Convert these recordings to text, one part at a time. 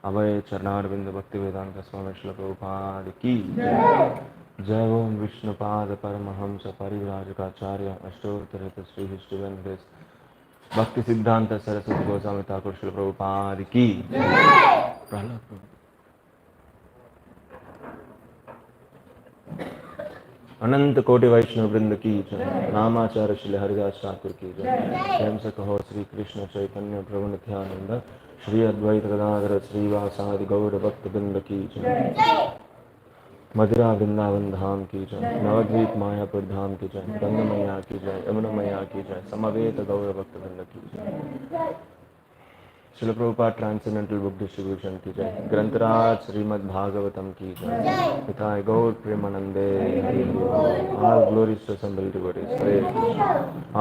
अभय चरणारविंद भक्ति वेदांत स्वामी श्रील प्रभुपाद की जय। ओम विष्णुपाद परमहंस परिव्राजकाचार्य अष्टोत्तरहित श्री हिष्टवेंकटेश भक्ति सिद्धांत सरस्वती गोस्वामी ठाकुर श्रील प्रभुपाद की प्रहलाद अनंत कोटि वैष्णव वृंद की जय। नामाचार्य श्री हरिदास ठाकुर की जय। स्वयं से कहो श्री कृष्ण चैतन्य प्रभु नित्यानंद श्री अद्वैत गदाधर श्रीवासादि गौर भक्त वृंद की जय। मथुरा वृंदावन धाम की जय, नवद्वीप मायापुर धाम की जय, गंगा मैया की जय, यमुना मैया की जय, समवेत गौर भक्तवृंद की जय। Srila Prabhupada transcendental book distribution की जय, ग्रंथराज श्रीमद् भागवतम की जय, पिताय गौर प्रेमानंदे Hari Hari. All glories to assembled devotees, Hare Krishna.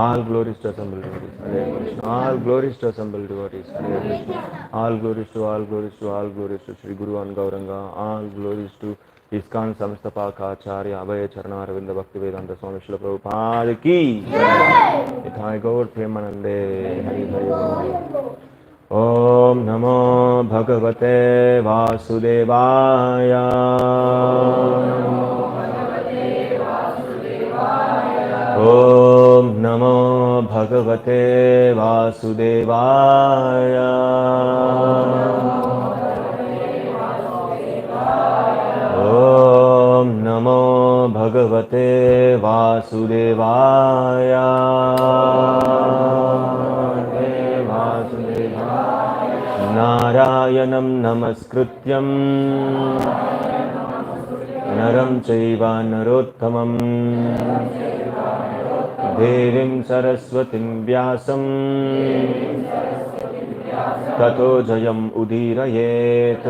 All glories to assembled devotees, Hare Krishna. All glories to assembled devotees, Hare Krishna. All glories to all glories to all glories to Shri guru and Gauranga. All glories to ISKCON संस्थापकाचार्य अभय चरणारविंद भक्ति वेदांत स्वामी श्रील प्रभुपाद की जय, पिताय गौर प्रेमानंदे हरि हरि। ओम नमो भगवते वासुदेवाय। ओम नमो भगवते वासुदेवाय। ओम नमो भगवते वासुदेवाय। नारायणं नमस्कृत्यं नरं चैव नरोत्तमं देवीं सरस्वतीं व्यासं ततो जयम् उदीरयेत्।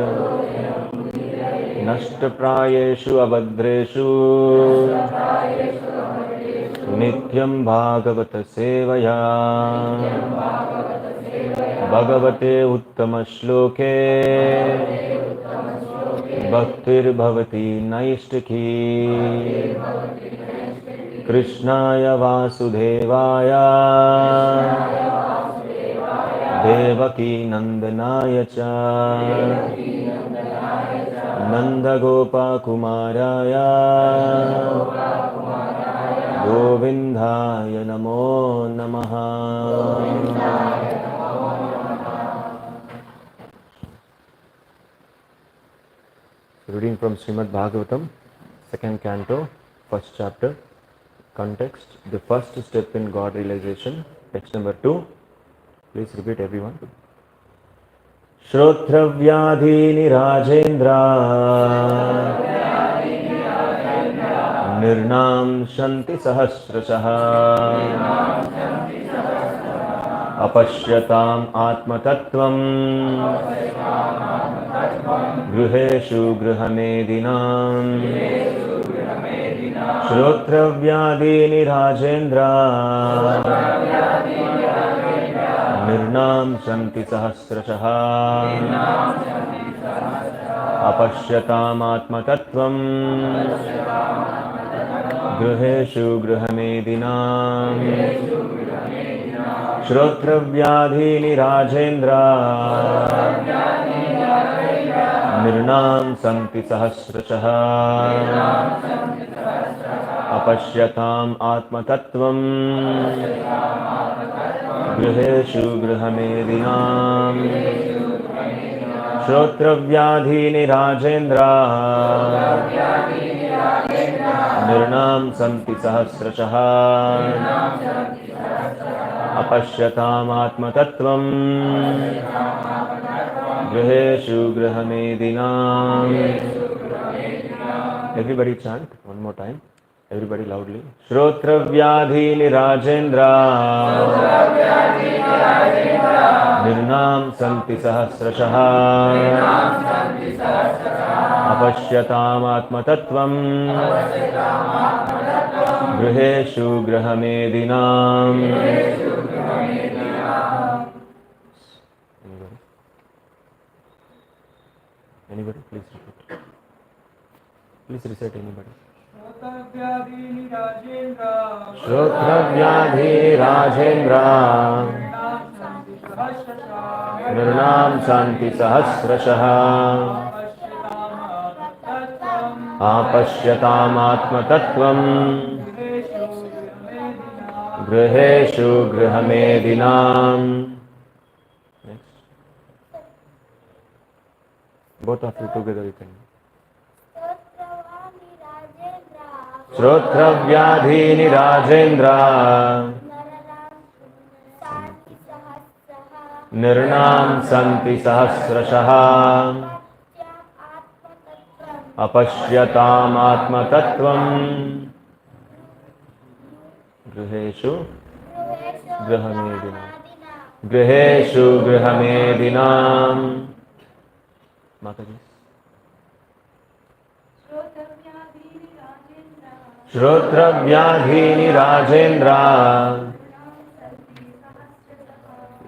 नष्टप्रायेषु अभद्रेषु नित्यं भागवत सेवया भगवते उत्तमश्लोके भक्तिर्भवति नैष्टिकी। कृष्णाय वासुदेवाय देवकी नंदनाय च नंदगोपकुमाराय गोविन्दाय नमो नमः। Reading from Srimad Bhagavatam, second canto, first chapter, context, the first step in God realization, text number 2. Please repeat everyone. Śrotavyādīni rājendra nṛṇāṁ santi sahasraśaḥ apaśyatām ātma-tattvaṁ gṛheṣu gṛha-medhinām śrotavyādīni rājendra nṛṇāṁ santi sahasraśaḥ apaśyatām ātma-tattvaṁ gṛheṣu gṛha-medhinām śrotavyādīni rājendra nṛṇāṁ santi sahasraśaḥ apaśyatām ātma-tattvaṁ gṛheṣu gṛha-medhinām śrotavyādīni rājendra nṛṇāṁ santi sahasraśaḥ apaśyatām ātma-tattvaṁ gṛheṣu gṛha-medhinām. Everybody chant one more time. Everybody loudly. Śrotavyādīni rājendra nṛṇāṁ santi sahasraśaḥ apaśyatām ātma-tattvaṁ gṛheṣu gṛha-medhinām. Anybody? Please repeat. Please recite anybody. Śrotavyādīni rājendra nṛṇāṁ santi sahasraśaḥ apaśyatām ātma-tattvaṁ gṛheṣu gṛha-medhinām. Next. Both of you together you can. Śrotavyādīni rājendra nṛṇāṁ santi sahasraśaḥ apaśyatām ātma-tattvaṁ gṛheṣu gṛha-medhinām gṛheṣu gṛha-medhinām. Mataji. śrotavyādīni rājendra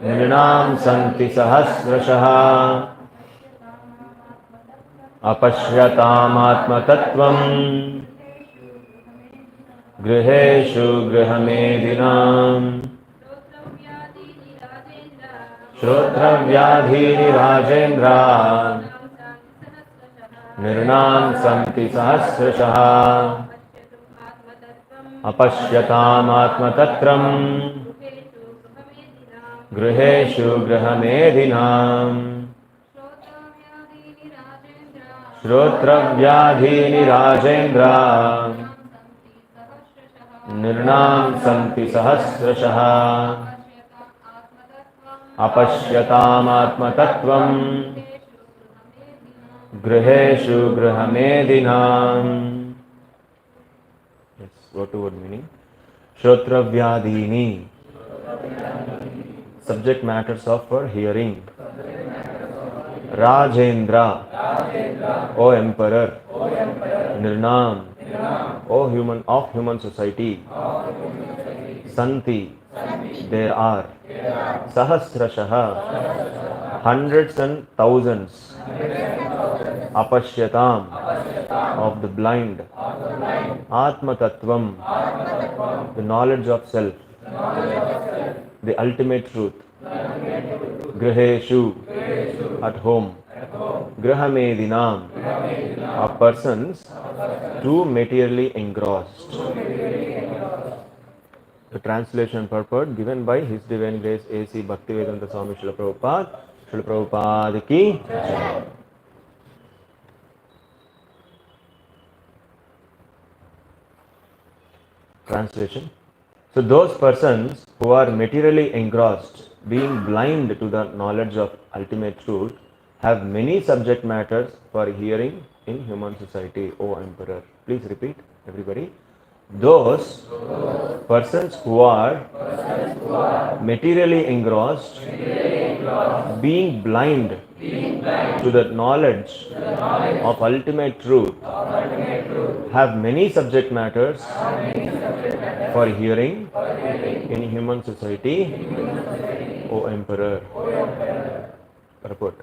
nṛṇāṁ santi sahasraśaḥ apaśyatām ātma-tattvaṁ gṛheṣu gṛha-medhinām śrotavyādīni rājendra nṛṇāṁ santi sahasraśaḥ apaśyatām ātma-tattvaṁ gṛheṣu gṛha-medhinām śrotavyādīni rājendra nṛṇāṁ santi sahasraśaḥ apaśyatām ātma-tattvaṁ gṛheṣu gṛha-medhinām. Yes, word to word meaning. śrotavyādīni, subject matters of for hearing. Rājendra, O emperor. nṛṇāṁ, O human of human society. Santi, there are. Sahasraśaḥ, hundreds and thousands. Apaśyatām, of the blind. Ātma-tattvaṁ, the knowledge of self, the ultimate truth. gṛheṣu, at home. gṛha-medhinām, of persons too materially engrossed. The translation purport given by His Divine Grace A.C. Bhaktivedanta Swami Srila Prabhupada. Srila Prabhupada ki jai. Translation. So those persons who are materially engrossed, being blind to the knowledge of ultimate truth, have many subject matters for hearing in human society, O Emperor. Please repeat, everybody. Those persons who are materially engrossed, being blind to the knowledge of ultimate truth, have many subject matters for hearing in human society, O Emperor. Purport.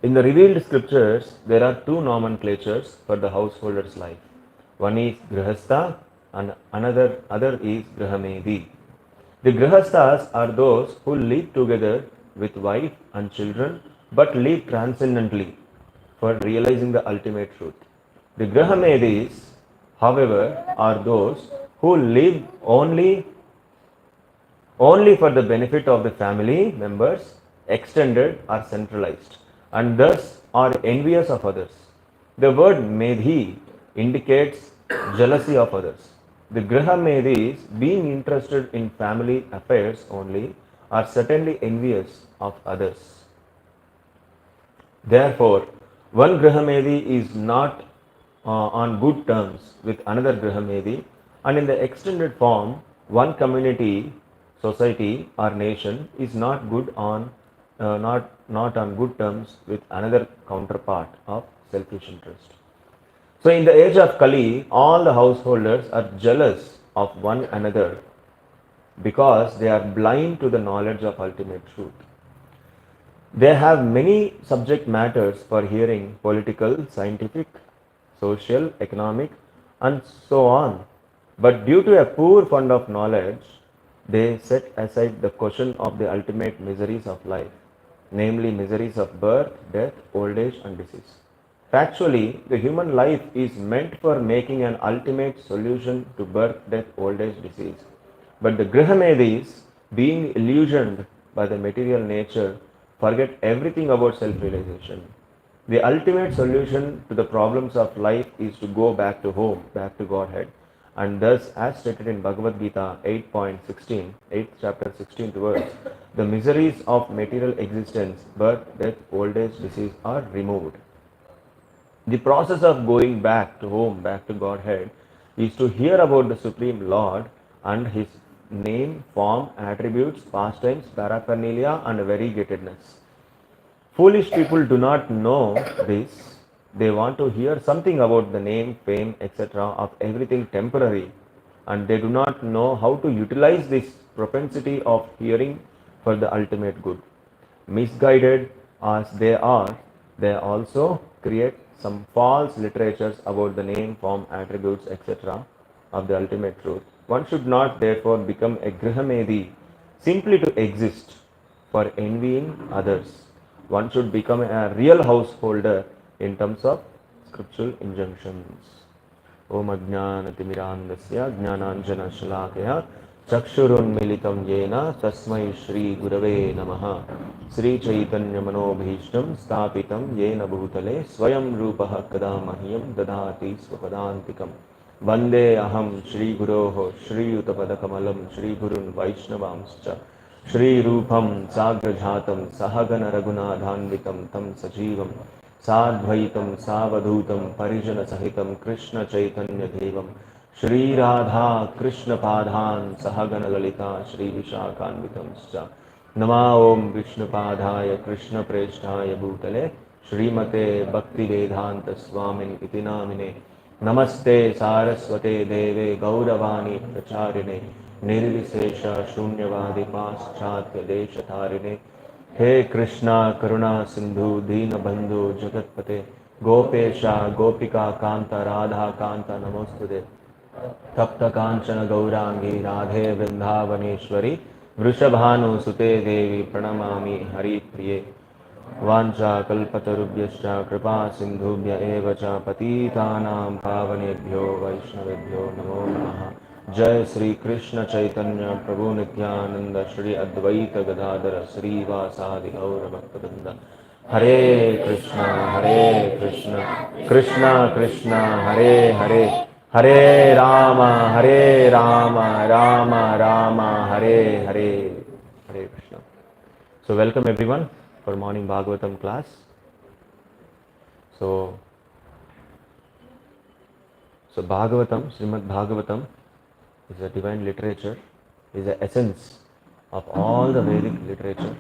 In the revealed scriptures, there are two nomenclatures for the householder's life. One is grihastha and other is gṛha-medhi. The grihasthas are those who live together with wife and children but live transcendently for realizing the ultimate truth. The gṛha-medhis, however, are those who live only for the benefit of the family members, extended or centralized, and thus are envious of others. The word medhi indicates jealousy of others. The gṛha-medhis, being interested in family affairs only, are certainly envious of others. Therefore, one gṛha-medhi is not on good terms with another gṛha-medhi, and in the extended form, one community, society or nation is not on good terms with another counterpart of selfish interest. So in the age of Kali, all the householders are jealous of one another because they are blind to the knowledge of ultimate truth. They have many subject matters for hearing: political, scientific, social, economic, and so on. But due to a poor fund of knowledge, they set aside the question of the ultimate miseries of life, namely miseries of birth, death, old age, and disease. Factually, the human life is meant for making an ultimate solution to birth, death, old age, disease. But the gṛha-medhis, being illusioned by the material nature, forget everything about self-realization. The ultimate solution to the problems of life is to go back to home, back to Godhead. And thus, as stated in Bhagavad Gita 8.16, 8th chapter 16th verse, the miseries of material existence, birth, death, old age, disease are removed. The process of going back to home, back to Godhead, is to hear about the Supreme Lord and His name, form, attributes, pastimes, paraphernalia and variegatedness. Foolish people do not know this. They want to hear something about the name, fame, etc. of everything temporary, and they do not know how to utilize this propensity of hearing for the ultimate good. Misguided as they also create some false literatures about the name, form, attributes, etc. of the ultimate truth. One should not therefore become a gṛha-medhi simply to exist for envying others. One should become a real householder in terms of scriptural injunctions. Om ajnānatimirandasya jnānāñjana-śalākaya चक्षुरुन्मीलितं येन तस्मै श्रीगुरवे नमः श्रीचैतन्यमनोभीष्टं स्थापितं येन भूतले स्वयं रूपः कदा मह्यं ददाति स्वपदान्तिकं वन्दे अहं श्रीगुरोः श्रीयुतपदकमलं श्रीगुरुन् वैष्णवांश्च श्रीरूपं साग्रजातं सहगणरघुनाथान्वितं तं सजीवं साद्वैतं सावधूतं परिजनसहितं कृष्णचैतन्यदेवं श्री राधा कृष्ण पादान् सहगण ललिता श्री विशाखान्वितंश्च नमा ओम विष्णुपादाय कृष्ण प्रेष्ठाय भूतले श्रीमते भक्ति वेदांत स्वामिन् इति नामिने नमस्ते सारस्वते देवे गौरवाणी प्रचारिणे निर्विशेष शून्यवादी पाश्चात्य देशतारिणे हे कृष्णा करुणा सिंधु दीनबंधु जगत्पते गोपेशा गोपिका कांत राधा कांत नमोस्तुते तप्त कांचन गौरांगी राधे वृंदावनेश्वरी वृषभानुसुते देवी प्रणमामि हरिप्रिये वाञ्छा कल्पतरुभ्यश्च कृपा सिन्धुभ्य एव च पतितानां पावनेभ्यो वैष्णवेभ्यो नमो नमः। जय श्री कृष्ण चैतन्य प्रभु नित्यानंद श्री अद्वैत गदाधर श्रीवासादि गौर भक्तवृंद। हरे Krishna Krishna Krishna Hare Hare Hare Ram Ram Ram Hare Hare Hare Krishna. So welcome everyone for morning Bhagavatam class. So Bhagavatam, Srimad Bhagavatam is a divine literature, is the essence of all the Vedic literature.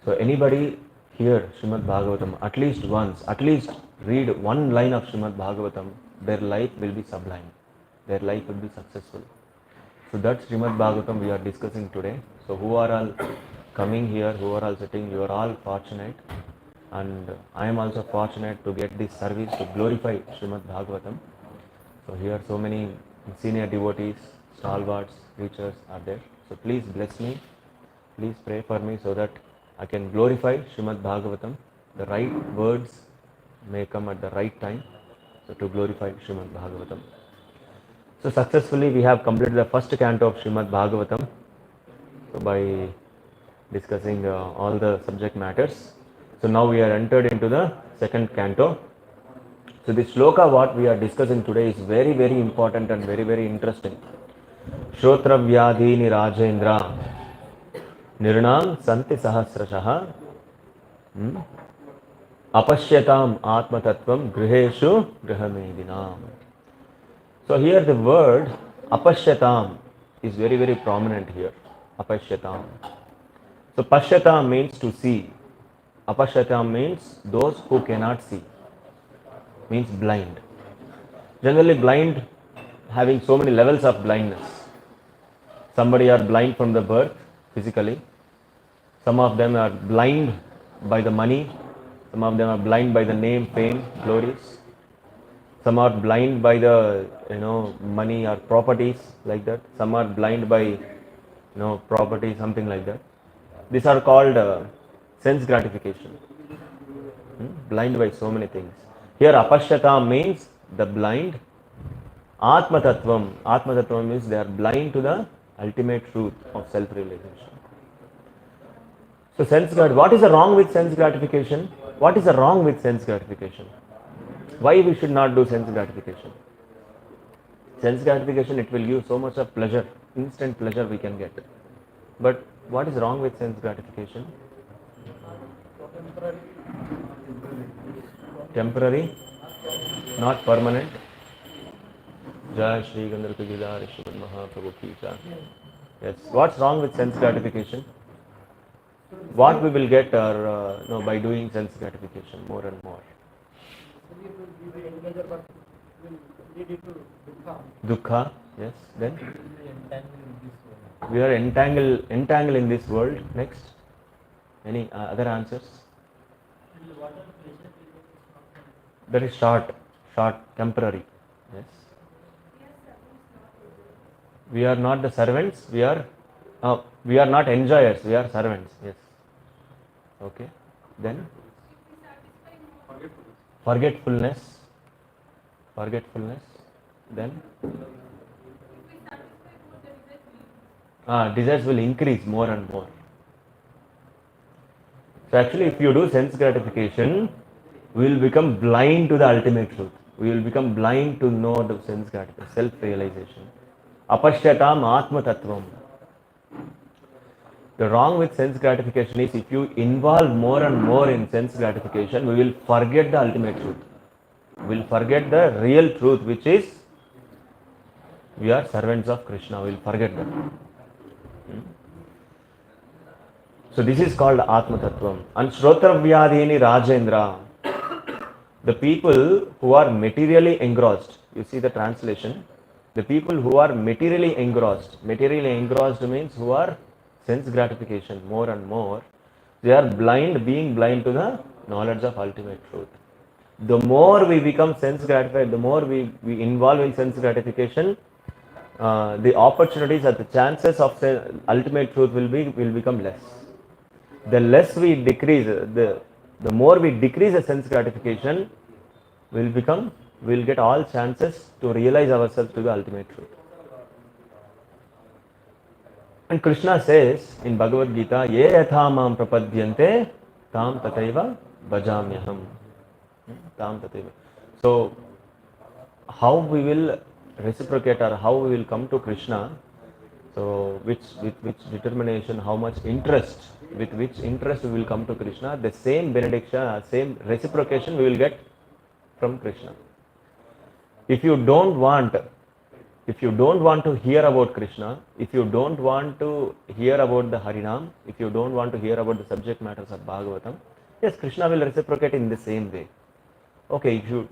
So anybody hear Srimad Bhagavatam at least once, at least read one line of Srimad Bhagavatam, their life will be sublime, their life will be successful. So that's Srimad Bhagavatam we are discussing today. So who are all coming here, who are all sitting, you are all fortunate, and I am also fortunate to get this service to glorify Srimad Bhagavatam. So here so many senior devotees, stalwarts, preachers are there. So please bless me, please pray for me so that I can glorify Srimad Bhagavatam. The right words may come at the right time, so to glorify Srimad Bhagavatam. So successfully we have completed the first canto of Srimad Bhagavatam, so by discussing all the subject matters. So now we are entered into the second canto. So the shloka what we are discussing today is very very important and very very interesting. śrotavyādīni rājendra nṛṇāṁ santi sahasraśaḥ apaśyatām ātma-tattvaṁ gṛheṣu gṛha-medhinām. So here the word apaśyatām is very very prominent here. Apaśyatām. So paśyatām means to see. Apaśyatām means those who cannot see. Means blind. Generally blind having so many levels of blindness. Somebody are blind from the birth physically. Some of them are blind by the money. Some of them are blind by the name, fame, glories. Some are blind by the money or properties like that. Some are blind by property, something like that. These are called sense gratification. Blind by so many things. Here apaśyatām means the blind. ātma-tattvaṁ. Ātma-tattvaṁ means they are blind to the ultimate truth of self-realization. So what is the wrong with sense gratification? What is the wrong with sense gratification? Why we should not do sense gratification? Sense gratification, it will give so much of pleasure, instant pleasure we can get. But what is wrong with sense gratification? temporary, not permanent. Jai Shri Gandharva Gidhar Shri Mahaprabhu Ki Jai. Yes. What's wrong with sense gratification? What we will get no, by doing sense gratification more and more? Dukkha. Yes. Then we are entangled in this world. Next. Any other answers? That is short, temporary. Yes. We are not the servants. We are not enjoyers. We are servants. Yes. Okay. Then forgetfulness. Then desires will increase more and more. So actually, if you do sense gratification, we will become blind to the ultimate truth. We will become blind to know the sense gratification, self-realization. Apaśyatām, ātma-tattvaṁ. The wrong with sense gratification is if you involve more and more in sense gratification, we will forget the ultimate truth. We will forget the real truth, which is we are servants of Krishna. We will forget that. So this is called ātma-tattvaṁ. And śrotavyādīni rājendra. The people who are materially engrossed, you see the translation, the people who are materially engrossed means who are sense gratification more and more, they are being blind to the knowledge of ultimate truth. The more we become sense gratified, the more we involve in sense gratification, the opportunities or the chances of ultimate truth will become less. The less we decrease, the more we decrease the sense gratification, we'll get all chances to realize ourselves to the ultimate truth. And Krishna says in Bhagavad Gita, ye yatha mam prapadyante tam tataiva bhajamyaham. Tam tataiva. So how we will reciprocate or how we will come to Krishna, so with which determination, how much interest, with which interest we will come to Krishna, the same benediction, same reciprocation we will get from Krishna. If you don't want to hear about Krishna, if you don't want to hear about the Harinam, if you don't want to hear about the subject matters of Bhagavatam, yes, Krishna will reciprocate in the same way. Okay, if you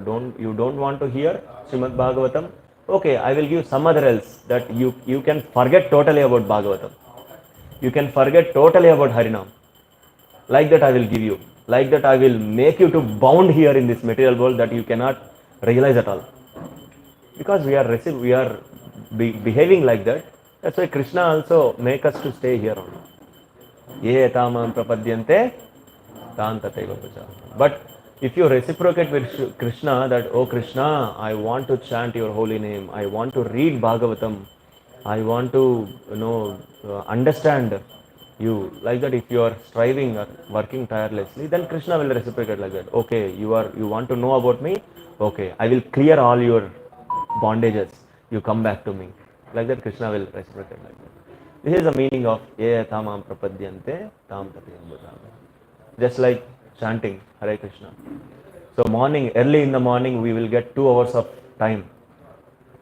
don't want to hear Srimad Bhagavatam, okay, I will give some other else that you can forget totally about Bhagavatam. You can forget totally about Harinam. Like that I will give you. Like that I will make you to bound here in this material world that you cannot realize at all. Because we are behaving like that. That's why Krishna also make us to stay here only. Ye etamam prapadyante tam tataiva bhajamyaham. But if you reciprocate with Krishna that, oh Krishna, I want to chant your holy name, I want to read Bhagavatam, I want to understand you, like that, if you are striving or working tirelessly, then Krishna will reciprocate like that. Okay, you want to know about me? Okay, I will clear all your bondages. You come back to me. Like that, Krishna will reciprocate like that. This is the meaning of ye tamam prapadyante tam tatayam bhajamyaham. Just like chanting Hare Krishna. So early in the morning, we will get 2 hours of time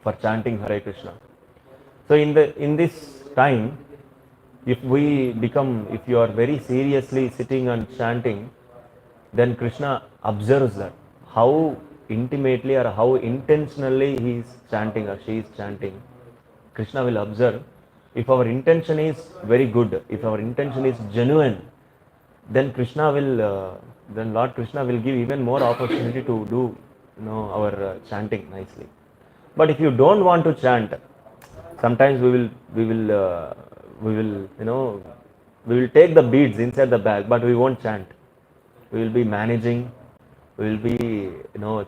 for chanting Hare Krishna. So in this time, if you are very seriously sitting and chanting, then Krishna observes that, how intimately or how intentionally he is chanting or she is chanting. Krishna will observe. If our intention is very good, if our intention is genuine, then Lord Krishna will give even more opportunity to do our chanting nicely. But if you don't want to chant, sometimes we will take the beads inside the bag, but we won't chant. We will be managing. We will be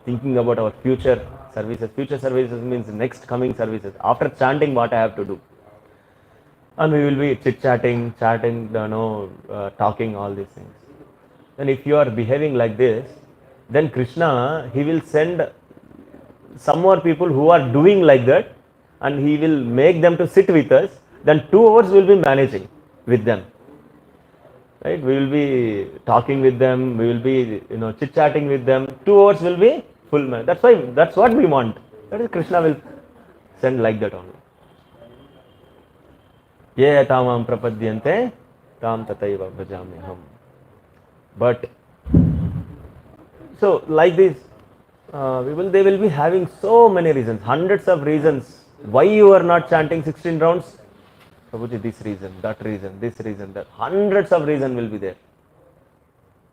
thinking about our future services. Future services means next coming services. After chanting, what I have to do. And we will be chit-chatting, talking, all these things. And if you are behaving like this, then Krishna, he will send some more people who are doing like that, and he will make them to sit with us. Then 2 hours we will be managing with them. Right? We will be talking with them, we will be chit-chatting with them. 2 hours will be full. That's what we want. That is, Krishna will send like that only. Ye tamam prapadyante tam tataiva bhajamyaham. But so like this, they will be having so many reasons, hundreds of reasons why you are not chanting 16 rounds. Prabhuji, this reason, this reason, that. Hundreds of reasons will be there.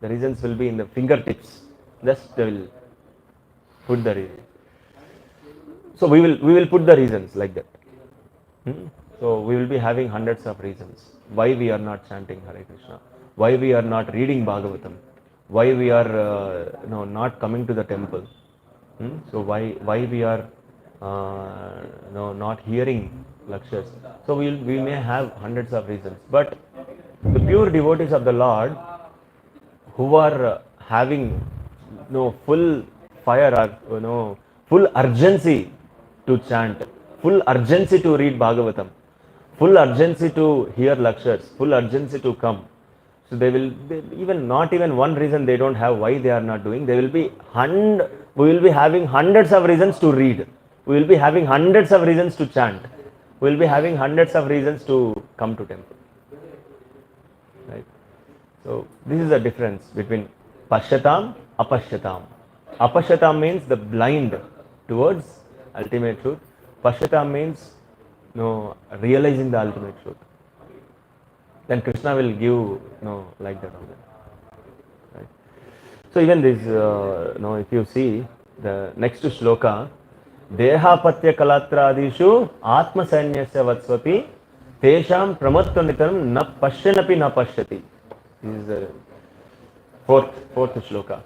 The reasons will be in the fingertips. Just they will put the reason. So we will put the reasons like that. So we will be having hundreds of reasons why we are not chanting Hare Krishna, why we are not reading Bhagavatam, why we are not coming to the temple. So why we are not hearing lectures. So we may have hundreds of reasons, but the pure devotees of the Lord who are having full fire or full urgency to chant, full urgency to read Bhagavatam, full urgency to hear lectures, full urgency to come. So they will not even one reason they don't have why they are not doing. We will be having hundreds of reasons to read. We will be having hundreds of reasons to chant. We will be having hundreds of reasons to come to temple. Right? So this is the difference between paśyatām, apaśyatām. Apaśyatām means the blind towards ultimate truth. Paśyatām means realizing the ultimate truth. Then Krishna will give like that. Right? So even this, if you see the next shloka, Dehapatya kalatradishu atma-sainyasya vatsvapi tesham pramatva nitam na pashyanapi na pashyati. This is the fourth shloka.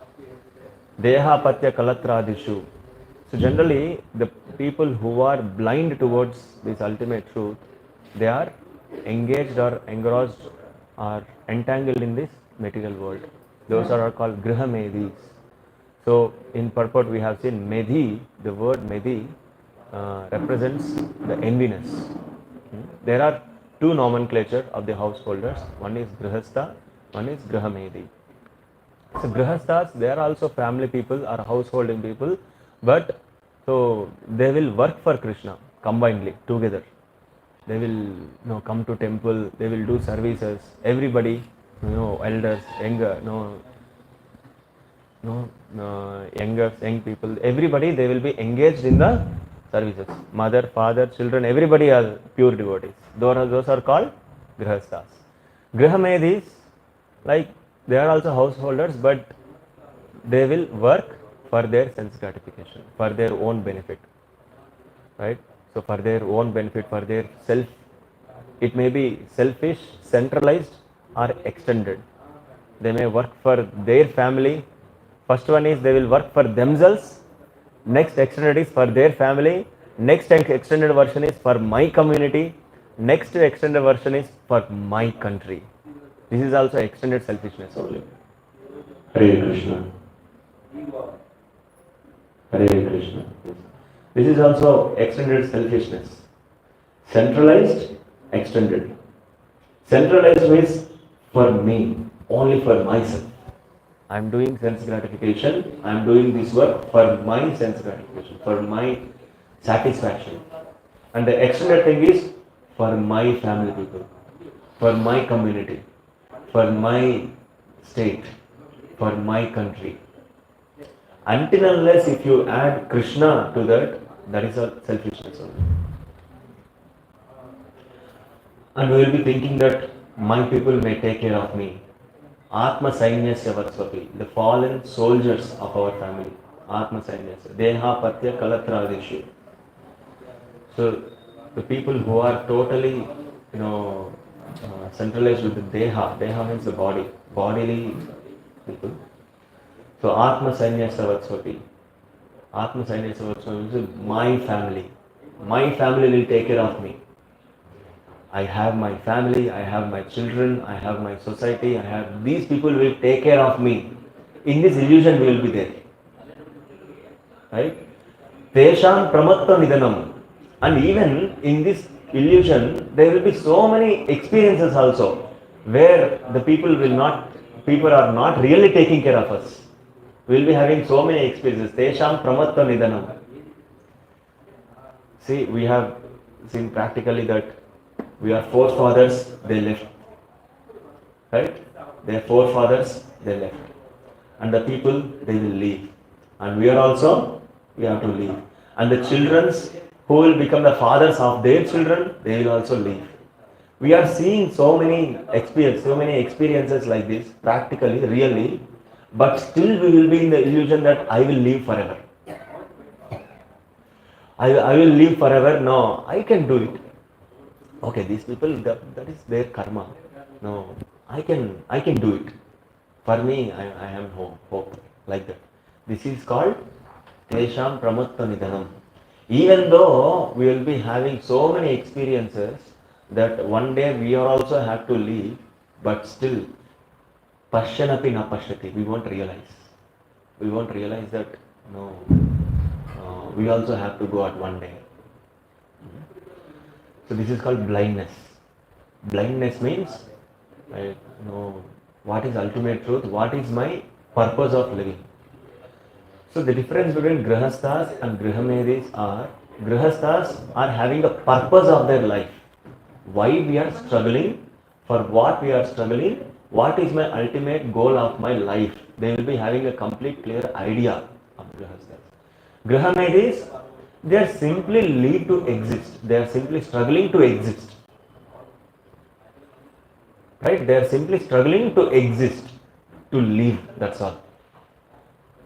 Dehapatya kalatradishu. So generally, the people who are blind towards this ultimate truth, they are engaged or engrossed or entangled in this material world. Those are called gṛha-medhīs. So in purport we have seen medhi, the word medhi represents the enviness. There are two nomenclature of the householders. One is grihastha, one is gṛha-medhī. So grihasthas, they are also family people or householding people, but so they will work for Krishna combinedly together. They will come to temple, they will do services, everybody, elders, young people, everybody, they will be engaged in the services. Mother, father, children, everybody are pure devotees. Those are called grihasthas. Gṛha-medhīs, like they are also householders, but they will work for their sense gratification, for their own benefit. Right? So for their own benefit, for their self, it may be selfish, centralized or extended. They may work for their family. First one is they will work for themselves. Next extended is for their family. Next extended version is for my community. Next extended version is for my country. This is also extended selfishness only. Hare Krishna. Hare Krishna. This is also extended selfishness. Centralized, extended. Centralized means for me, only for myself. I am doing sense gratification, I am doing this work for my sense gratification, for my satisfaction. And the extended thing is for my family people, for my community, for my state, for my country. Until unless if you add Krishna to that, that is all selfishness only. And we will be thinking that my people may take care of me. Atma-sainyasya vatsvapi, the fallen soldiers of our family. Atma-sainyasya, dehapatya kalatradishu. So the people who are totally, centralized with the deha. Deha means the body, bodily people. So atma-sainyasya vatsvapi. Atma-sainyasya vatsvapi means my family. My family will take care of me. I have my family, I have my children, I have my society, these people will take care of me. In this illusion we will be there. Right? Tesham pramatva nidhanam. And even in this illusion, there will be so many experiences also. where the people are not really taking care of us. We will be having so many experiences. Tesham pramatva-nidhanam. See, we have seen practically that we are forefathers, they left. Right? Their forefathers, they left. And the people, they will leave. And we are also, we have to leave. And the children who will become the fathers of their children, they will also leave. We are seeing so many experiences like this, practically, really, but still we will be in the illusion that I will live forever. I will live forever. No, I can do it. Okay, these people, that is their karma. No, I can do it. For me, I am hope, like that. This is called Tesham Pramatva-nidhanam. Even though we will be having so many experiences that one day we are also have to leave, but still, Pashyanapi na pashyati, we won't realize. We won't realize that, no, we also have to go at one day. So this is called blindness. Blindness means, I know what is ultimate truth, what is my purpose of living. So the difference between grihasthas and gṛha-medhīs are, grihasthas are having a purpose of their life. Why we are struggling, for what we are struggling, what is my ultimate goal of my life. They will be having a complete clear idea of grihasthas. Gṛha-medhīs, they are simply live to exist. They are simply struggling to exist. Right? They are simply struggling to exist, to live, that's all.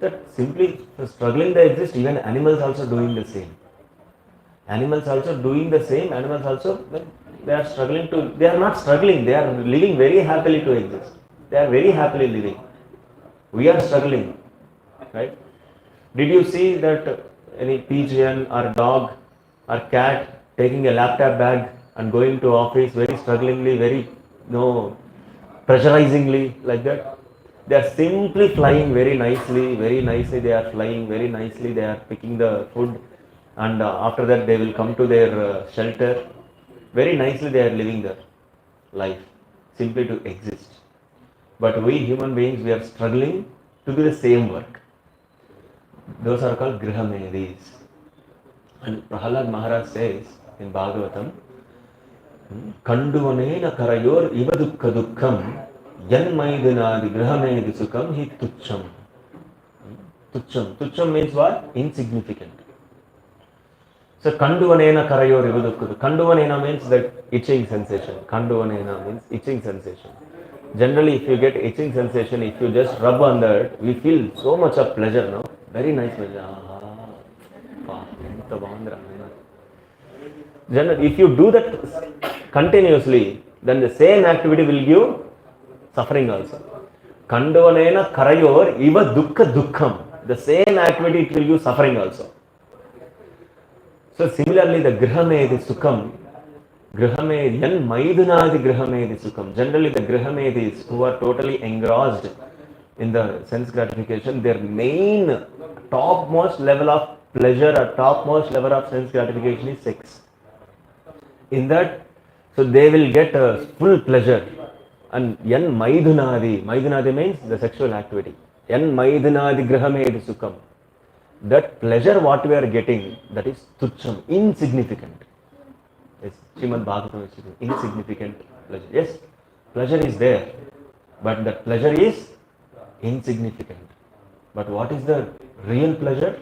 That simply struggling to exist, even animals also doing the same. Animals also doing the same, animals also, they are struggling to, they are not struggling, they are living very happily to exist. They are very happily living. We are struggling, right? Did you see that any pigeon or dog or cat taking a laptop bag and going to office very strugglingly, very pressurizingly, like that? They are simply flying very nicely, they are flying very nicely, they are picking the food, and after that they will come to their shelter. Very nicely they are living their life, simply to exist. But we human beings, we are struggling to do the same work. Those are called gṛha-medhīs. And Prahalad Maharaj says in Bhagavatam, Kanduvanena karayor iva dukkha dukkham yan maidhanādi gṛha-medhi sukham hi tuccham. Tuccham means what? Insignificant. So Kanduvanena karayor iva dukkha. Kanduvanena means that itching sensation. Kanduvanena means itching sensation. Generally, if you get itching sensation, if you just rub on that, we feel so much of pleasure, no? Very nice pleasure. Generally, if you do that continuously, then the same activity will give suffering also. Kanduvanena karayor iva dukkha dukkham. The same activity, it will give suffering also. So similarly, the gṛha-medhi sukham, gṛha-medhi maidhanādi gṛha-medhi sukham. Generally, the gṛha-medhīs who are totally engrossed in the sense gratification, their main topmost level of pleasure or topmost level of sense gratification is sex. In that, so they will get a full pleasure. And yan maidhanādi means the sexual activity. Yan maidhanādi gṛha-medhi sukham. That pleasure what we are getting, that is tuccham, insignificant. Yes, Srimad Bhagavatam is insignificant pleasure. Yes, pleasure is there, but that pleasure is insignificant. But what is the real pleasure?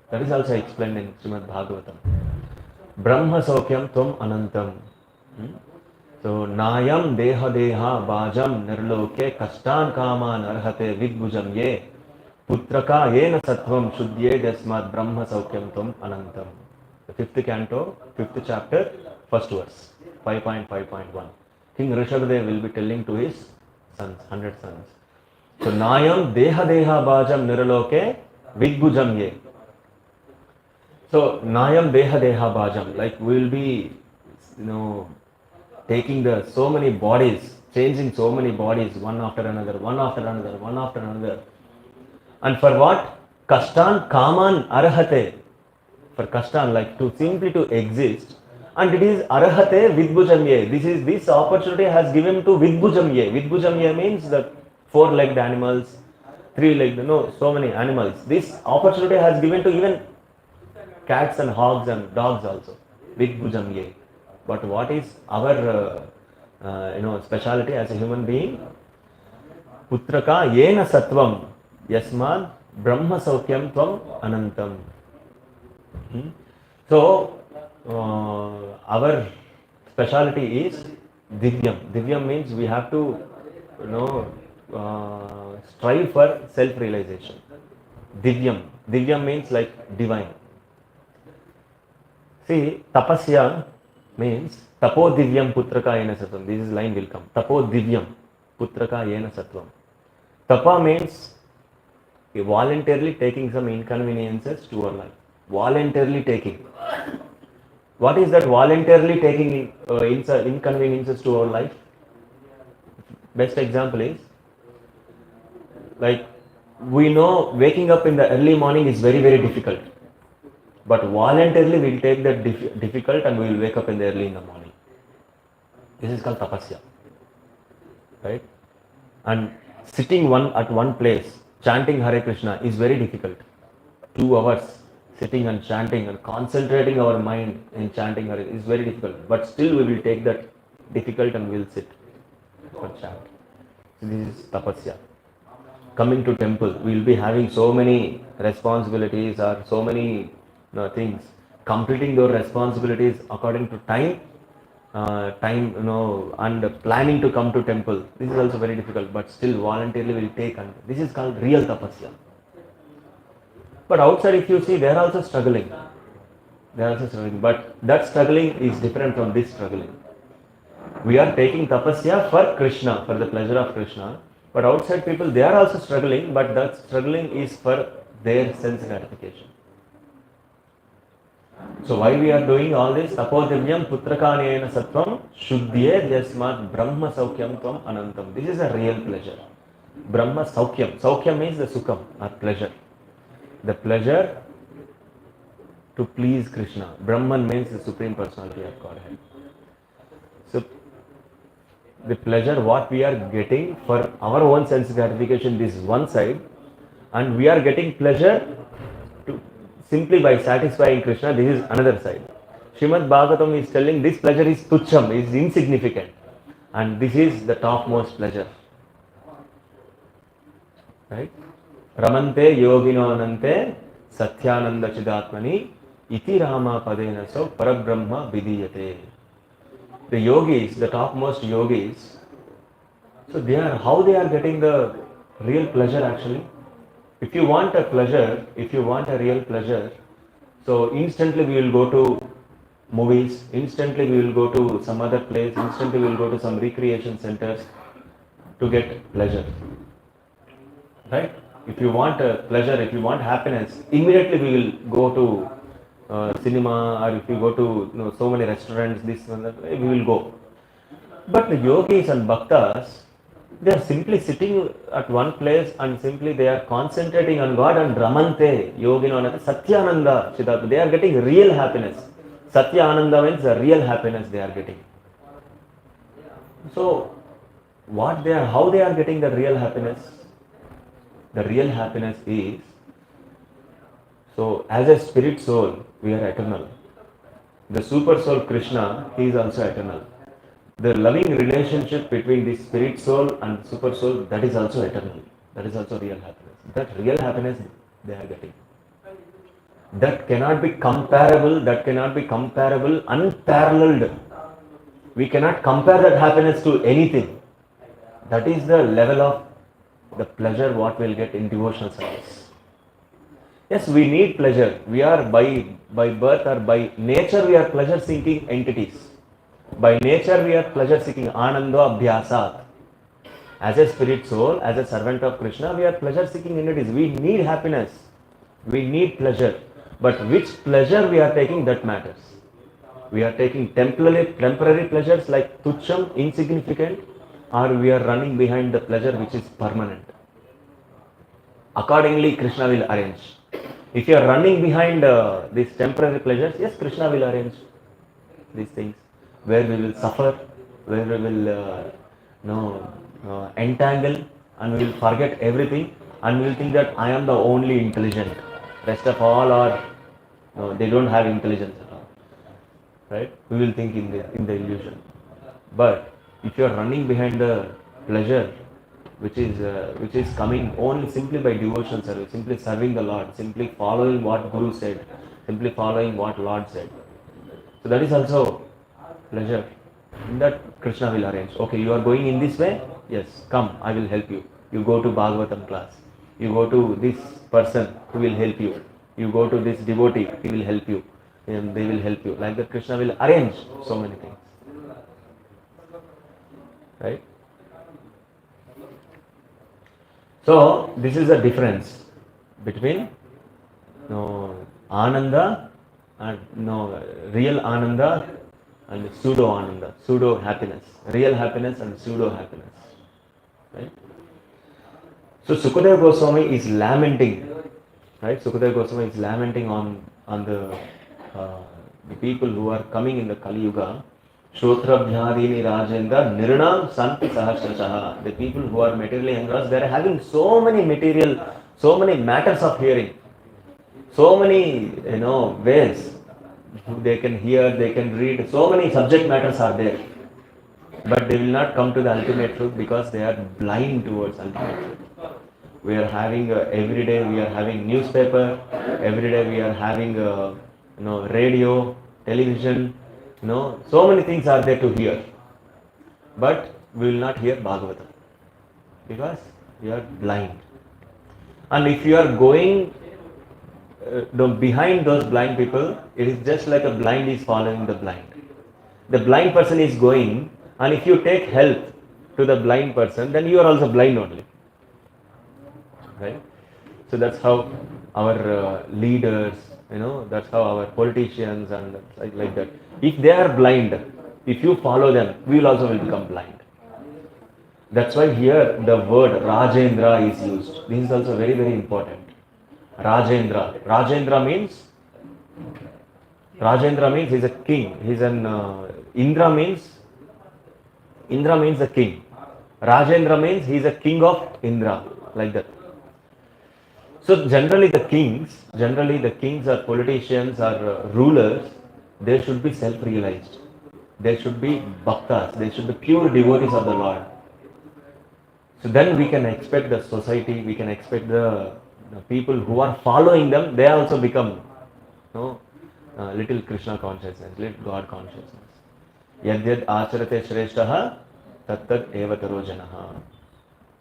That is also explained in Srimad Bhagavatam. Brahma saukyam tvam anantam. So, nāyam deha deha bhājam nirloke kastan kāmān arhate vidbhujam ye putraka yena sattvam shuddhye dasmad brahma saukyam tvam anantam. The 5th canto, 5th chapter, 1st verse, 5.5.1. King Rishabhdev will be telling to his sons, 100 sons. So, nāyam deha deha bhājam nirloke vidbhujam ye. So, nāyam deha deha bhājam, like we will be, taking so many bodies, changing so many bodies, one after another. And for what? Kastan kaman arhate. For kastan, like to simply to exist. And it is arahate vidbhujamye. This opportunity has given to vidbhujamye. Vidbhujamye means the four-legged animals, three-legged, no, so many animals. This opportunity has given to even cats and hogs and dogs also. Vidbhujamye. But what is our speciality as a human being? Putraka yena sattvam yasmad brahma saukyam tvam anantam. So our speciality is divyam. Divyam means we have to strive for self-realization. Divyam means like divine. See, tapasya means tapo divyam putraka yena sattvam. This line will come. Tapo divyam putraka yena sattvam. Tapa means voluntarily taking some inconveniences to our life. Voluntarily taking. What is that voluntarily taking inconveniences to our life? Best example is, like, we know waking up in the early morning is very, very difficult. But voluntarily we will take that difficult and we will wake up in the early in the morning. This is called tapasya. Right? And sitting at one place, chanting Hare Krishna is very difficult. 2 hours sitting and chanting and concentrating our mind in chanting Hare is very difficult. But still we will take that difficult and we will sit for chant. So this is tapasya. Coming to temple, we will be having so many responsibilities or so many things. Completing those responsibilities according to time, and planning to come to temple. This is also very difficult, but still voluntarily we will take. And this is called real tapasya. But outside, if you see, they are also struggling. But that struggling is different from this struggling. We are taking tapasya for Krishna, for the pleasure of Krishna. But outside people, they are also struggling, but that struggling is for their sense gratification. So why we are doing all this? Tapotivyam putrakanena sattvam shuddhye yasmat brahma saukyam tvam anantam. This is a real pleasure. Brahma saukyam. Saukyam means the sukham or pleasure. The pleasure to please Krishna. Brahman means the Supreme Personality of Godhead. So the pleasure what we are getting for our own sense gratification, this is one side, and we are getting pleasure to simply by satisfying Krishna, this is another side. Srimad Bhagavatam is telling this pleasure is tucham, is insignificant, and this is the topmost pleasure. Right? Ramante yogino anante sathyananda chidatmani iti rama padena so parabrahma vidiyate. The yogis, the topmost yogis, so how they are getting the real pleasure actually. If you want a pleasure, if you want a real pleasure, so instantly we will go to movies, instantly we will go to some other place, instantly we will go to some recreation centers to get pleasure. Right? If you want a pleasure, if you want happiness, immediately we will go to cinema, or if you go to so many restaurants, this and that, we will go. But the yogis and bhaktas, they are simply sitting at one place and simply they are concentrating on God and ramante yoginonate satyananda chidatma. They are getting real happiness. Satyananda means the real happiness they are getting. So how they are getting the real happiness? The real happiness is, so as a spirit soul, we are eternal. The super soul Krishna, he is also eternal. The loving relationship between the spirit soul and super soul, that is also eternal. That is also real happiness. That real happiness they are getting. That cannot be comparable, unparalleled. We cannot compare that happiness to anything. That is the level of the pleasure what we will get in devotional service. Yes, we need pleasure. We are by birth or by nature we are pleasure seeking entities. By nature we are pleasure seeking, anando abhyasat. As a spirit soul, as a servant of Krishna, we are pleasure seeking entities. We need happiness. We need pleasure. But which pleasure we are taking, that matters. We are taking temporary pleasures like tucham, insignificant, or we are running behind the pleasure which is permanent. Accordingly, Krishna will arrange. If you are running behind these temporary pleasures, yes, Krishna will arrange. these things, where we will suffer, where we will entangle, and we will forget everything, and we will think that I am the only intelligent. Rest of all are, they don't have intelligence at all. Right? We will think in the illusion. But if you are running behind the pleasure, which is coming only simply by devotional service, simply serving the Lord, simply following what Guru said, simply following what Lord said. So that is also pleasure. In that Krishna will arrange. Okay, you are going in this way? Yes, come, I will help you. You go to Bhagavatam class. You go to this person who will help you. You go to this devotee, he will help you. And they will help you. Like that Krishna will arrange so many things. Right? So this is the difference between Ananda and real Ananda and pseudo Ananda, pseudo happiness, real happiness and pseudo happiness. Right? So Sukadeva Goswami is lamenting, right? Sukadeva Goswami is lamenting on the people who are coming in the Kali Yuga. śrotavyādīni rājendra nṛṇāṁ santi sahasraśaḥ. The people who are materially engrossed, they are having so many matters of hearing, so many ways. They can hear, they can read, so many subject matters are there. But they will not come to the ultimate truth because they are blind towards ultimate truth. We are having every day we are having newspaper, every day we are having radio, television, so many things are there to hear. But we will not hear Bhagavatam because we are blind. And if you are going behind those blind people, it is just like a blind is following the blind. The blind person is going, and if you take help to the blind person, then you are also blind only. Right? So that's how our leaders, that's how our politicians and like that. If they are blind, if you follow them, we will become blind. That's why here the word rājendra is used. This is also very, very important. Rājendra. Rājendra means he is a king. He is an Indra means a king. Rājendra means he is a king of Indra, like that. So generally the kings or politicians or rulers, they should be self-realized. They should be bhaktas. They should be pure devotees of the Lord. So then we can expect the society, we can expect the people who are following them, they also become little Krishna consciousness, little God consciousness. Yadyad ācharate śreshtaḥ tattad eva taro janaḥ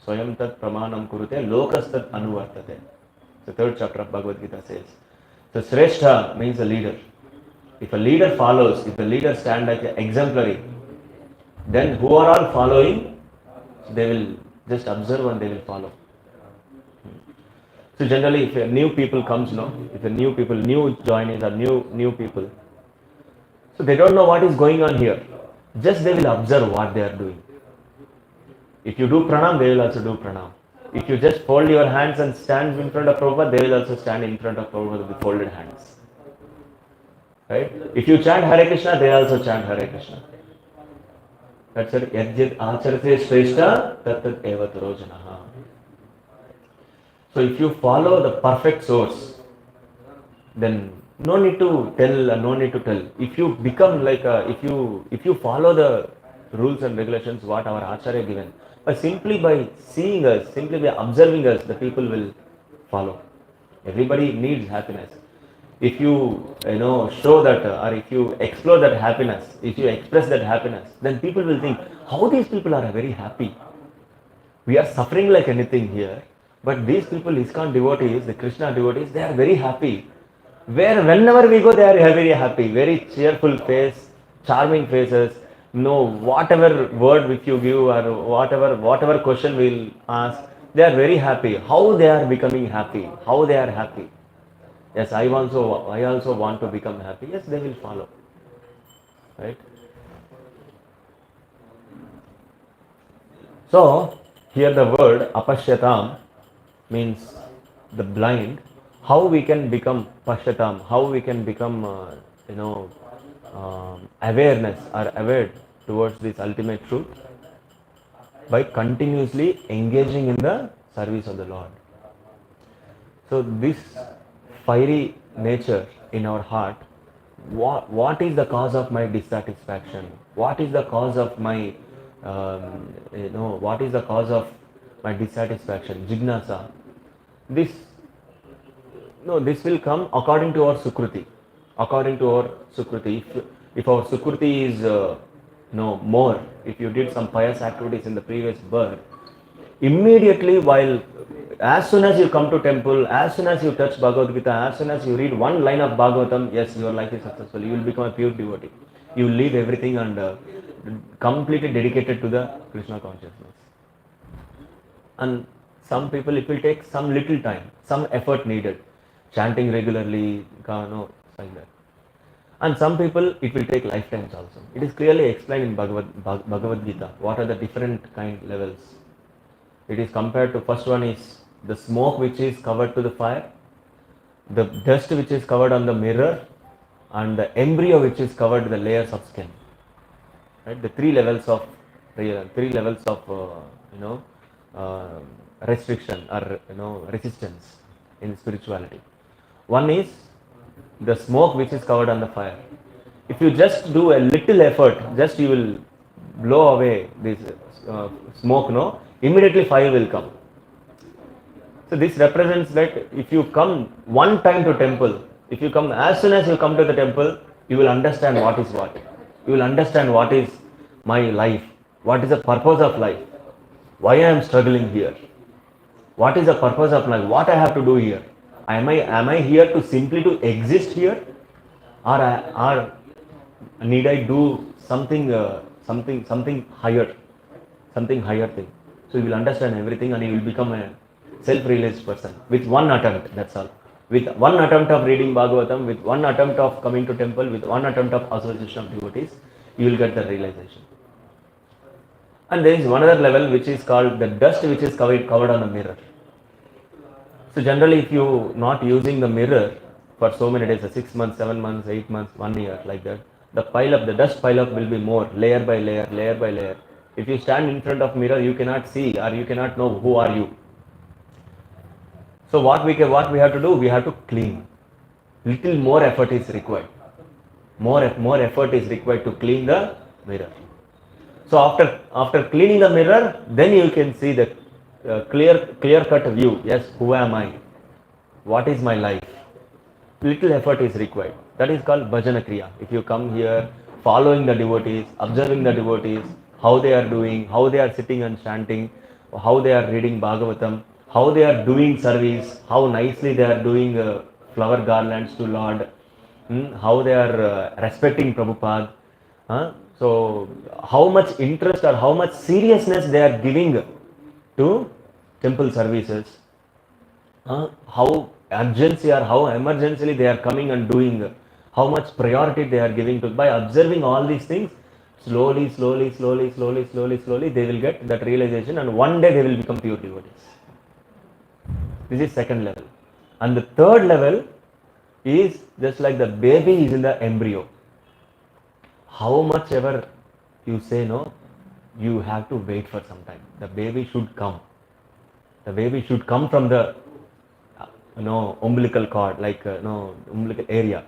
swayam tat pramanam kurute lokas tat anuvartate. The third chapter of Bhagavad Gita says. So Shrestha means a leader. If a leader follows, if a leader stands like an exemplary, then who are all following, they will just observe and they will follow. So generally, if a new people comes, if a new people, new joinees or new people, so they don't know what is going on here. Just they will observe what they are doing. If you do pranam, they will also do pranam. If you just fold your hands and stand in front of Prabhupada, they will also stand in front of Prabhupada with folded hands. Right? If you chant Hare Krishna, they also chant Hare Krishna. That's it. Yadyad ācharate śreshta tattad eva taro janaḥ. So if you follow the perfect source, then no need to tell and no need to tell. If you become like if you follow the rules and regulations what our Acharya given, simply by seeing us, simply by observing us, the people will follow. Everybody needs happiness. If you show that or if you explore that happiness, if you express that happiness, then people will think, how these people are very happy. We are suffering like anything here, but these people, ISKCON devotees, the Krishna devotees, they are very happy. Whenever we go, they are very happy, very cheerful face, charming faces. Whatever word which you give or whatever question we'll ask, they are very happy. How they are becoming happy? How they are happy? Yes, I also want to become happy. Yes, they will follow. Right? So here the word apaśyatām means the blind. How we can become paśyatām? How we can become awareness or aware towards this ultimate truth by continuously engaging in the service of the Lord. So this fiery nature in our heart, what is the cause of my dissatisfaction? What is the cause of my, what is the cause of my dissatisfaction? Jignasa. This will come according to our sukruti. According to our sukruti, if our sukruti is more, if you did some pious activities in the previous birth, immediately as soon as you come to temple, as soon as you touch Bhagavad Gita, as soon as you read one line of Bhagavatam, yes, your life is successful. You will become a pure devotee. You will leave everything and completely dedicated to the Krishna consciousness. And some people, it will take some little time, some effort needed, chanting regularly, like that. And some people, it will take lifetimes also. It is clearly explained in Bhagavad Gita. What are the different levels? It is compared to, first one is the smoke which is covered to the fire, the dust which is covered on the mirror, and the embryo which is covered the layers of skin. Right? The three levels of restriction or resistance in spirituality. One is the smoke which is covered on the fire. If you just do a little effort, just you will blow away this smoke, immediately fire will come. So this represents that if you come one time to temple, as soon as you come to the temple, you will understand what is what. You will understand what is my life, what is the purpose of life, why I am struggling here, what is the purpose of life, what I have to do here. Am I here to simply to exist here, or need I do something higher thing? So you will understand everything and you will become a self-realized person with one attempt. That's all. With one attempt of reading Bhagavatam, with one attempt of coming to temple, with one attempt of association of devotees, you will get the realization. And there is one other level which is called the dust which is covered on the mirror. So generally, if you not using the mirror for so many days, 6 months, 7 months, 8 months, 1 year, like that, the dust pile up will be more, layer by layer, layer by layer. If you stand in front of mirror, you cannot see or you cannot know who are you. So what we have to do, we have to clean. Little more effort is required. More effort is required to clean the mirror. So after cleaning the mirror, then you can see the clear cut view. Yes, who am I? What is my life? Little effort is required. That is called bhajana kriya. If you come here, following the devotees, observing the devotees, how they are doing, how they are sitting and chanting, how they are reading Bhagavatam, how they are doing service, how nicely they are doing flower garlands to Lord, how they are respecting Prabhupada. So how much interest or how much seriousness they are giving to temple services, how urgency or how emergently they are coming and doing, how much priority they are giving to. By observing all these things, slowly they will get that realization, and one day they will become pure devotees. This is second level. And the third level is just like the baby is in the embryo. How much ever you say no, you have to wait for some time. The baby should come. The baby should come from the umbilical cord, like umbilical area.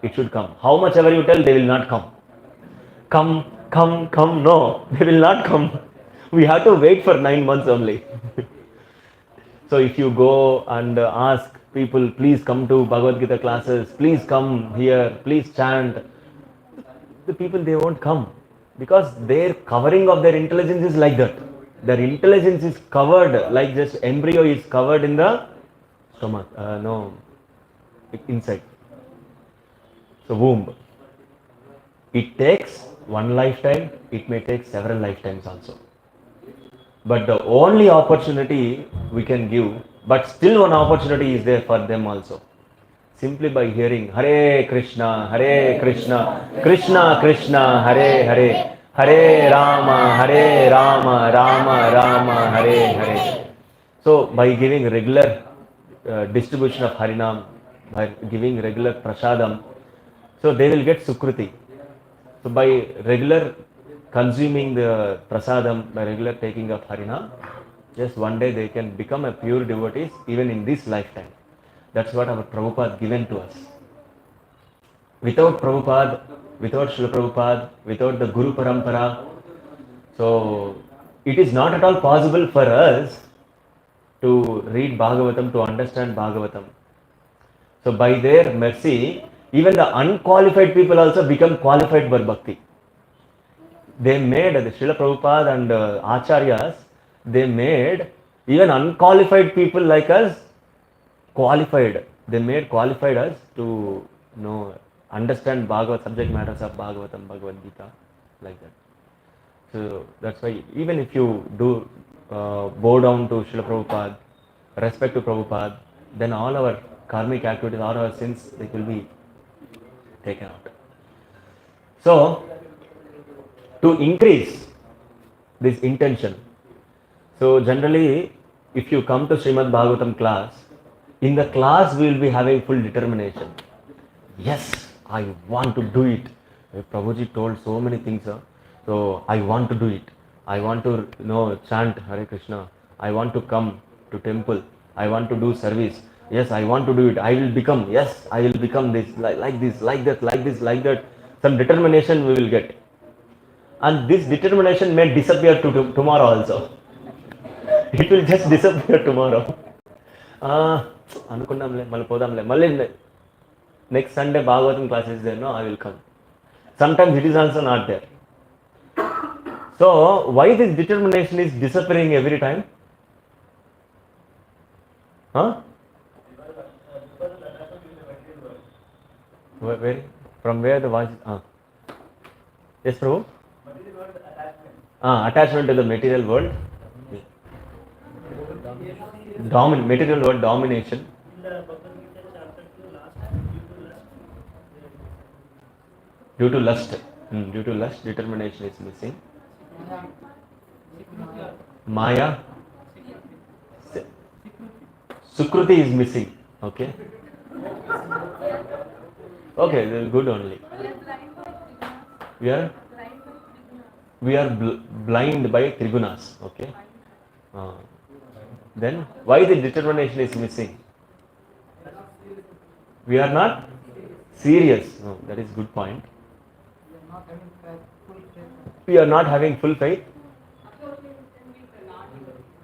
It should come. How much ever you tell, they will not come. Come, no, they will not come. We have to wait for 9 months only. So if you go and ask people, please come to Bhagavad Gita classes, please come here, please chant, the people, they won't come, because their covering of their intelligence is like that. Their intelligence is covered like this embryo is covered in the stomach, inside. So womb. It takes one lifetime, it may take several lifetimes also. But the only opportunity we can give, but still one opportunity is there for them also. Simply by hearing Hare Krishna, Krishna Krishna, Hare Hare, Hare Rama, Rama Rama, Hare Hare. So by giving regular distribution of Harinam, by giving regular prasadam, so they will get sukruti. So by regular consuming the prasadam, by regular taking of Harinam, just one day they can become a pure devotees even in this lifetime. That's what our Prabhupada given to us. Without Prabhupada, without Srila Prabhupada, without the Guru Parampara, so it is not at all possible for us to read Bhagavatam, to understand Bhagavatam. So by their mercy, even the unqualified people also become qualified for bhakti. They made, the Srila Prabhupada and Acharyas, they made even unqualified people like us qualified. They made qualified us to know, understand Bhagavad, subject matters of Bhagavatam, Bhagavad Gita, like that. So that's why even if you do bow down to Srila Prabhupada, respect to Prabhupada, then all our karmic activities, all our sins, they will be taken out. So, to increase this intention, so generally, if you come to Srimad Bhagavatam class, in the class we will be having full determination. Yes, I want to do it. Prabhuji told so many things, so I want to do it. I want to chant Hare Krishna. I want to come to temple. I want to do service. Yes, I want to do it. I will become. Yes, I will become this, like this, like that, like this, like that. Some determination we will get. And this determination may disappear tomorrow also. It will just disappear tomorrow. Anukunnamle, malli podamle, malli next Sunday Bhagavatam class is there, no, I will come. Sometimes it is also not there. So, why this determination is disappearing every time? Huh? Where? From where the voice is? Yes, Prabhu? Attachment to the material world. Material world domination. Due to lust. Due to lust, determination is missing. Maya. Sukruti is missing. Okay. Okay, good only. We are blind by trigunas. Okay. Then why the determination is missing? We are not serious. No, that is good point. We are not having full faith.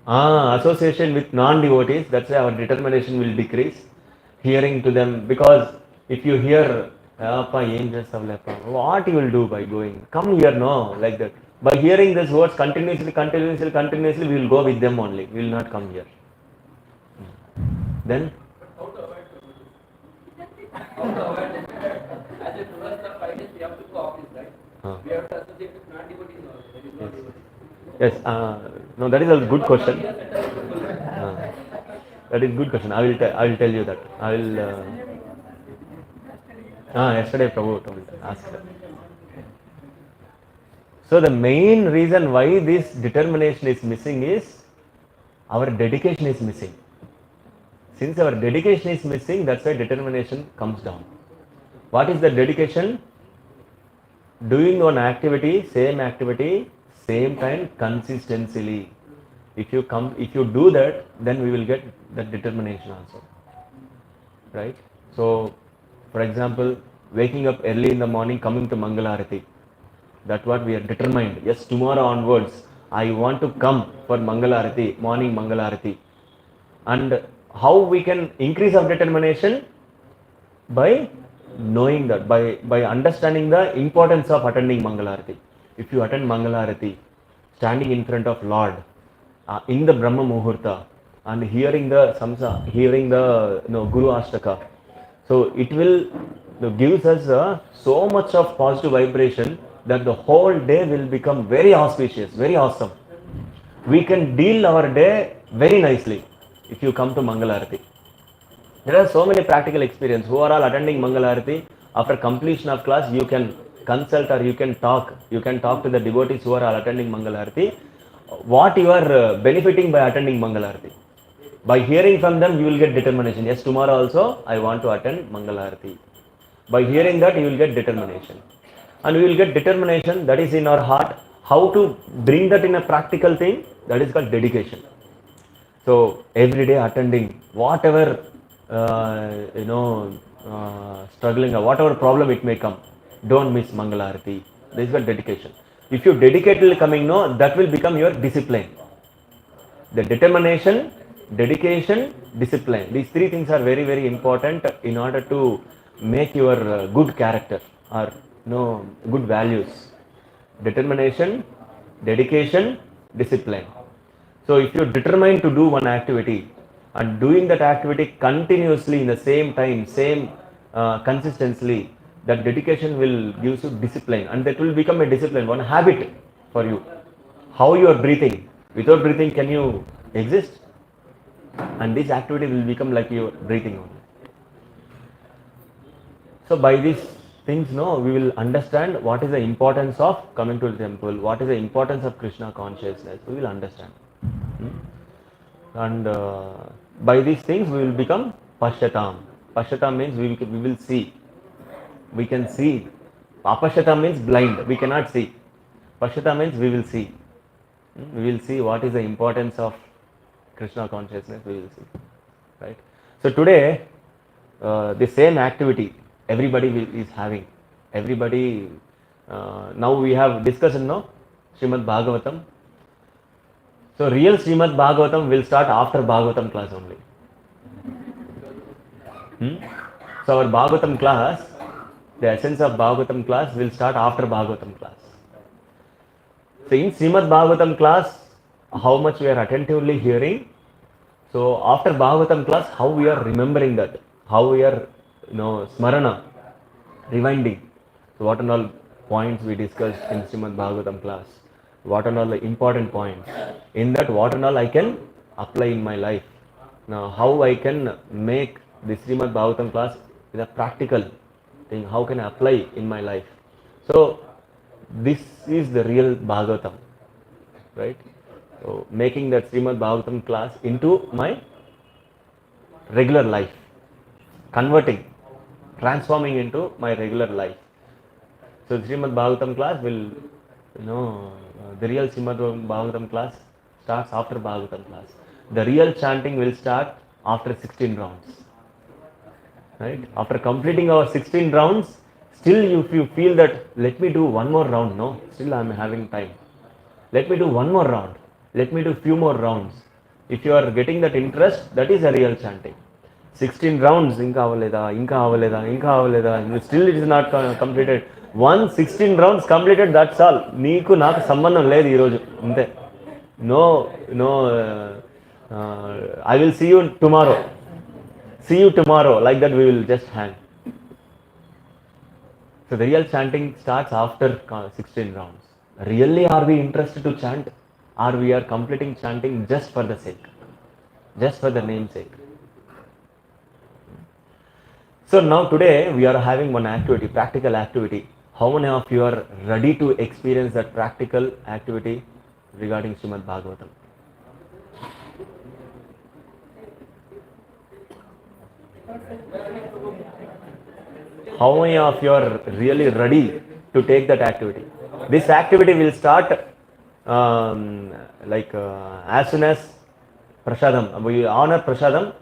Association with non-devotees, that's why our determination will decrease. Hearing to them, because if you hear, what you will do by going? Come here, no, like that. By hearing these words continuously, we will go with them only. We will not come here. Then? How to avoid it? As a tourist of finance, we have to go office, right? We have to associate with non-devotees also. Yes, no, that is a good question. That is good question. I will tell you that. I will. Yesterday Prabhu told asked. So the main reason why this determination is missing is our dedication is missing. Since our dedication is missing, that's why determination comes down. What is the dedication? Doing one activity, same time consistently. If you do that, then we will get that determination also. Right? So, for example, waking up early in the morning, coming to Mangalarati. That's what we are determined. Yes, tomorrow onwards, I want to come for Mangalarati, morning Mangalarati. And how we can increase our determination? By knowing that, by understanding the importance of attending Mangalarati. If you attend Mangalarati, standing in front of Lord, in the Brahma Muhurta, and hearing the Guru Ashtaka, so it will gives us so much of positive vibration that the whole day will become very auspicious, very awesome. We can deal our day very nicely if you come to Mangalarati. There are so many practical experiences. Who are all attending Mangalarati, after completion of class, you can consult or you can talk to the devotees who are all attending Mangalarati. What you are benefiting by attending Mangalarati. By hearing from them, you will get determination. Yes, tomorrow also I want to attend Mangalarati. By hearing that, you will get determination. and we will get determination, that is in our heart. How to bring that in a practical thing, that is called dedication. So every day attending whatever struggling or whatever problem it may come, don't miss Mangalarati. This is called dedication. If you dedicatedly coming, no, that will become your discipline. The determination, dedication, discipline. These three things are very, very important in order to make your good character or good values. Determination, dedication, discipline. So if you're determined to do one activity and doing that activity continuously in the same time, same consistently, that dedication will give you discipline, and that will become a discipline, one habit for you. How you are breathing. Without breathing, can you exist? And this activity will become like your breathing only. So by these things, we will understand what is the importance of coming to the temple, what is the importance of Krishna consciousness. We will understand. And by these things, we will become apaśyatām. Apaśyatām means we will see. We can see. Apaśyatām means blind. We cannot see. Apaśyatām means we will see. We will see what is the importance of Krishna consciousness. We will see. Right. So today, the same activity everybody is having. Everybody. Now we have discussed Srimad Bhagavatam. So real Srimad Bhagavatam will start after Bhagavatam class only. So our Bhagavatam class, the essence of Bhagavatam class will start after Bhagavatam class. So in Srimad Bhagavatam class, how much we are attentively hearing. So after Bhagavatam class, how we are remembering that, how we are smarana, rewinding. So what and all points we discussed in Srimad Bhagavatam class. What and all the important points. In that, what and all I can apply in my life. Now, how I can make the Srimad Bhagavatam class is a practical thing. How can I apply in my life? So, this is the real Bhagavatam, right? So, making that Srimad Bhagavatam class into my regular life, converting, transforming into my regular life. So, the Srimad Bhagavatam class will, the real Srimad Bhagavatam class starts after Bhagavatam class. The real chanting will start after 16 rounds. Right? After completing our 16 rounds, still if you feel that, let me do one more round, no, still I am having time. Let me do one more round. Let me do few more rounds. If you are getting that interest, that is a real chanting. 16 rounds, inka avaleda, still it is not completed. Once 16 rounds completed, that's all. Neeku naaku sambandham ledhu ee roju ante. I will see you tomorrow. See you tomorrow. Like that we will just hang. So the real chanting starts after 16 rounds. Really are we interested to chant? Or we are completing chanting just for the sake? Just for the name's sake? So now today we are having one activity, practical activity. How many of you are ready to experience that practical activity regarding Srimad Bhagavatam? How many of you are really ready to take that activity? This activity will start as soon as Prasadam. We honor Prasadam.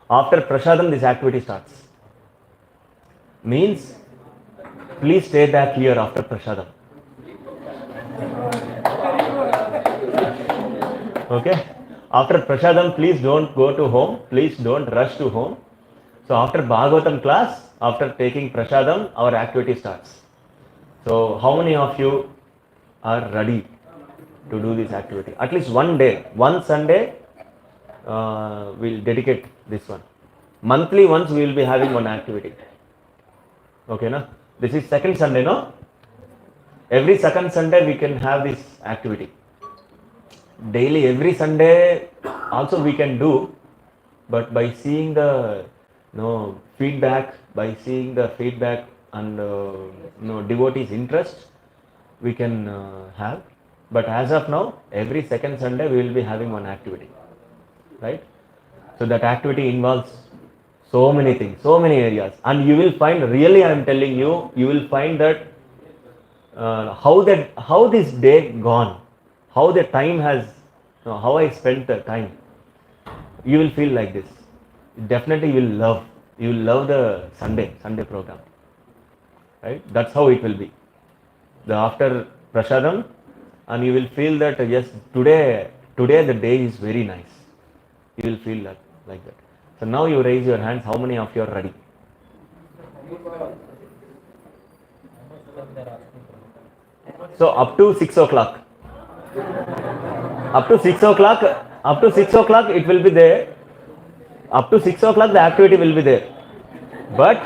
After Prasadam, this activity starts. Means, please stay back here after Prasadam. Okay? After Prasadam, please don't go to home. Please don't rush to home. So after Bhagavatam class, after taking Prasadam, our activity starts. So how many of you are ready to do this activity? At least one day, one Sunday, we'll dedicate this one. Monthly once we will be having one activity. Okay, no? This is second Sunday, no? Every second Sunday we can have this activity. Daily, every Sunday also we can do, but by seeing the feedback, by seeing the feedback and devotees' interest, we can have. But as of now, every second Sunday we will be having one activity, right? So that activity involves so many things, so many areas, and you will find, really I am telling you, you will find that how this day gone, how the time has, how I spent the time. You will feel like this. Definitely you will love the Sunday program, right? That's how it will be. The after prasadam, and you will feel that yes, today the day is very nice. You will feel that like that. So now you raise your hands. How many of you are ready? So up to 6 o'clock. Up to 6 o'clock it will be there. Up to 6 o'clock the activity will be there. But